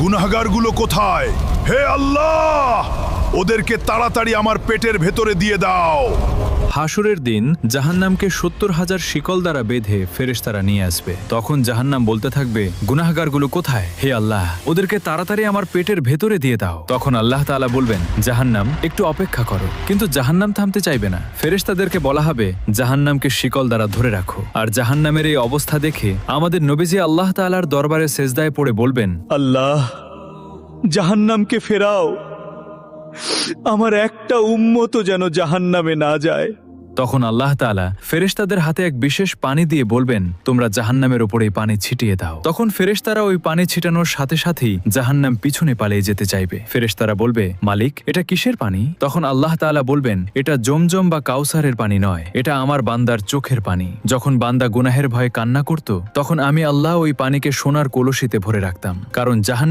গুনাহগারগুলো কোথায়? হে আল্লাহ, ওদেরকে তাড়াতাড়ি আমার পেটের ভেতরে দিয়ে দাও। হাসরের দিন জাহান্নামকে ৭০,০০০ শিকল দ্বারা বেঁধে ফেরেশতারা নিয়ে আসবে। তখন জাহান্নাম বলতে থাকবে, গুনাহগারগুলো কোথায়? হে আল্লাহ, ওদেরকে তাড়াতাড়ি আমার পেটের ভেতরে দিয়ে দাও। তখন আল্লাহ তাআলা বলবেন, জাহান্নাম একটু অপেক্ষা করো। কিন্তু জাহান্নাম থামতে চাইবে না। ফেরেশতাদেরকে বলা হবে, জাহান্নামকে শিকল দ্বারা ধরে রাখো। আর জাহান্নামের এই অবস্থা দেখে আমাদের নবীজি আল্লাহ তাআলার দরবারে সেজদায় পড়ে বলবেন, আল্লাহ, জাহান্নামকে ফেরাও, আমার একটা উম্মতও যেন জাহান্নামে না যায়। তখন আল্লাহ তাআলা ফেরেশতাদের হাতে এক বিশেষ পানি দিয়ে বলবেন, তোমরা জাহান্নামের উপর এই পানি ছিটিয়ে দাও। তখন ফেরেশতারা ওই পানি ছিটানোর সাথে সাথেই জাহান্নাম পিছনে পালিয়ে যেতে চাইবে। ফেরেশতারা বলবে, মালিক, এটা কিসের পানি? তখন আল্লাহ তাআলা বলবেন, এটা জমজম বা কাউসারের পানি নয়, এটা আমার বান্দার চোখের পানি। যখন বান্দা গুনাহের ভয়ে কান্না করত, তখন আমি আল্লাহ ওই পানিকে সোনার কলসিতে ভরে রাখতাম, কারণ জাহান্নাম